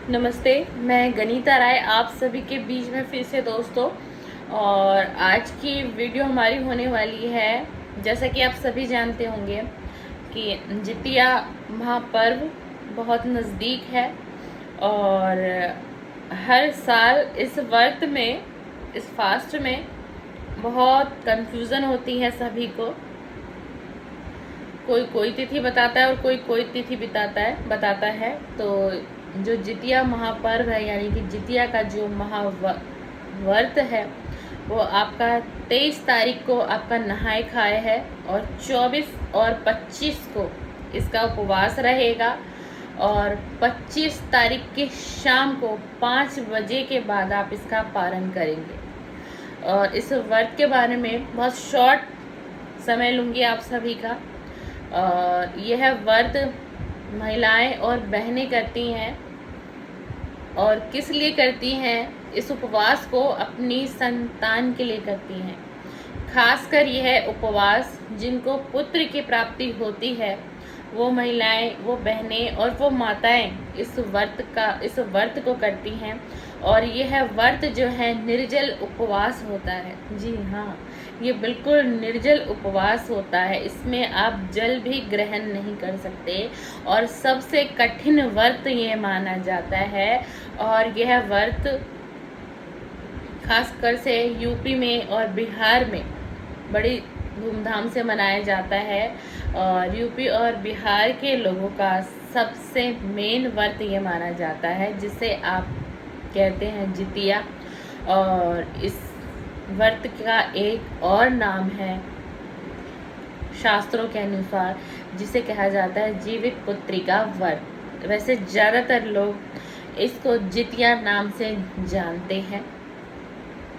नमस्ते, मैं गनीता राय आप सभी के बीच में फिर से दोस्तों। और आज की वीडियो हमारी होने वाली है, जैसा कि आप सभी जानते होंगे कि जितिया महापर्व बहुत नज़दीक है। और हर साल इस व्रत में, इस फास्ट में बहुत कंफ्यूज़न होती है सभी को। कोई कोई तिथि बताता है और कोई कोई तिथि बताता है। तो जो जितिया महापर्व है, यानी कि जितिया का जो महाव्रत है, वो आपका 23 तारीख को आपका नहाए खाए है और 24 और 25 को इसका उपवास रहेगा। और 25 तारीख की शाम को 5 बजे के बाद आप इसका पारण करेंगे। और इस व्रत के बारे में बहुत शॉर्ट समय लूँगी आप सभी का। यह व्रत महिलाएं और बहनें करती हैं। और किस लिए करती हैं? इस उपवास को अपनी संतान के लिए करती हैं। खासकर यह उपवास जिनको पुत्र की प्राप्ति होती है, वो महिलाएं, वो बहनें और वो माताएं इस व्रत को करती हैं। और यह व्रत जो है निर्जल उपवास होता है। जी हाँ, ये बिल्कुल निर्जल उपवास होता है। इसमें आप जल भी ग्रहण नहीं कर सकते और सबसे कठिन व्रत ये माना जाता है। और यह व्रत खासकर से यूपी में और बिहार में बड़ी धूमधाम से मनाया जाता है। और यूपी और बिहार के लोगों का सबसे मेन व्रत ये माना जाता है, जिसे आप कहते हैं जितिया। और इस व्रत का एक और नाम है शास्त्रों के अनुसार, जिसे कहा जाता है जीवित पुत्रिका व्रत। वैसे ज़्यादातर लोग इसको जितिया नाम से जानते हैं।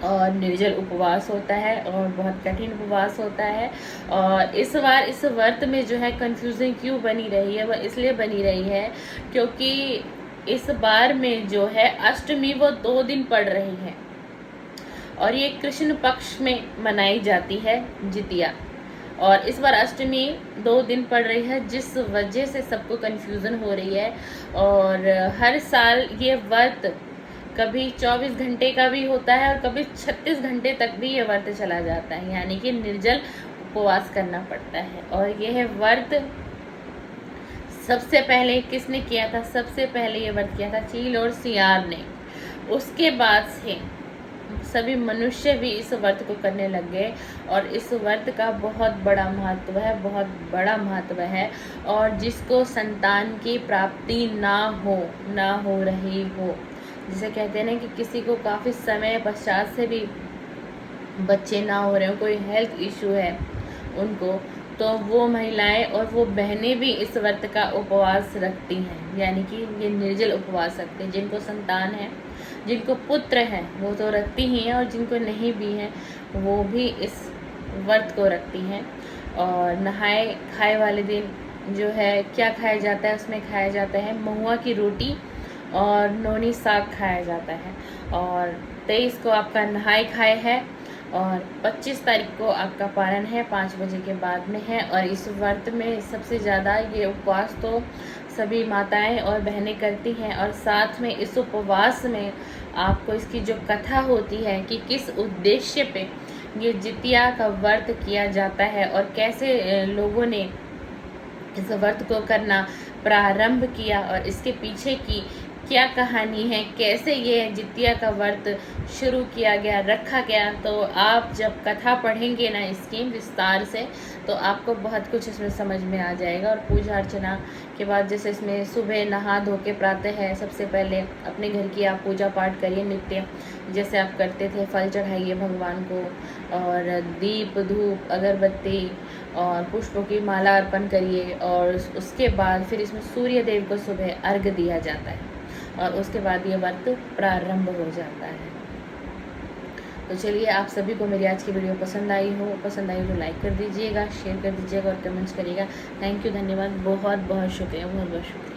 और निर्जल उपवास होता है और बहुत कठिन उपवास होता है। और इस बार इस व्रत में जो है कन्फ्यूज़न क्यों बनी रही है, वह इसलिए बनी रही है क्योंकि इस बार में जो है अष्टमी वो 2 दिन पड़ रही है। और ये कृष्ण पक्ष में मनाई जाती है जितिया। और इस बार अष्टमी 2 दिन पड़ रही है, जिस वजह से सबको कन्फ्यूज़न हो रही है। और हर साल ये व्रत कभी 24 घंटे का भी होता है और कभी 36 घंटे तक भी ये व्रत चला जाता है, यानी कि निर्जल उपवास करना पड़ता है। और यह व्रत सबसे पहले किसने किया था? सबसे पहले ये व्रत किया था चील और सियार ने। उसके बाद से सभी मनुष्य भी इस व्रत को करने लग गए। और इस व्रत का बहुत बड़ा महत्व है, बहुत बड़ा महत्व है। और जिसको संतान की प्राप्ति ना हो रही हो, जिसे कहते हैं ना कि किसी को काफ़ी समय पश्चात से भी बच्चे ना हो रहे हो, कोई हेल्थ इशू है उनको, तो वो महिलाएं और वो बहनें भी इस व्रत का उपवास रखती हैं, यानी कि ये निर्जल उपवास रखते हैं। जिनको संतान है, जिनको पुत्र हैं, वो तो रखती ही हैं, और जिनको नहीं भी हैं वो भी इस व्रत को रखती हैं। और नहाए खाए वाले दिन जो है क्या खाया जाता है? उसमें खाया जाता है महुआ की रोटी और नोनी साग खाया जाता है। और 23 को आपका नहाए खाए है और 25 तारीख को आपका पारण है, 5 बजे के बाद में है। और इस व्रत में सबसे ज़्यादा ये उपवास तो सभी माताएं और बहनें करती हैं। और साथ में इस उपवास में आपको इसकी जो कथा होती है कि किस उद्देश्य पे ये जितिया का व्रत किया जाता है और कैसे लोगों ने इस व्रत को करना प्रारंभ किया और इसके पीछे की क्या कहानी है, कैसे ये जितिया का व्रत शुरू किया गया, रखा गया, तो आप जब कथा पढ़ेंगे ना इसकी विस्तार से, तो आपको बहुत कुछ इसमें समझ में आ जाएगा। और पूजा अर्चना के बाद जैसे इसमें सुबह नहा धो के प्रातः है, सबसे पहले अपने घर की आप पूजा पाठ करिए नित्य, जैसे आप करते थे। फल चढ़ाइए भगवान को और दीप धूप अगरबत्ती और पुष्पों की माला अर्पण करिए। और उसके बाद फिर इसमें सूर्य देव को सुबह अर्घ दिया जाता है और उसके बाद ये व्रत प्रारंभ हो जाता है। तो चलिए, आप सभी को मेरी आज की वीडियो पसंद आई हो तो लाइक कर दीजिएगा, शेयर कर दीजिएगा और कमेंट्स करिएगा। थैंक यू, धन्यवाद, बहुत बहुत शुक्रिया, बहुत बहुत शुक्रिया।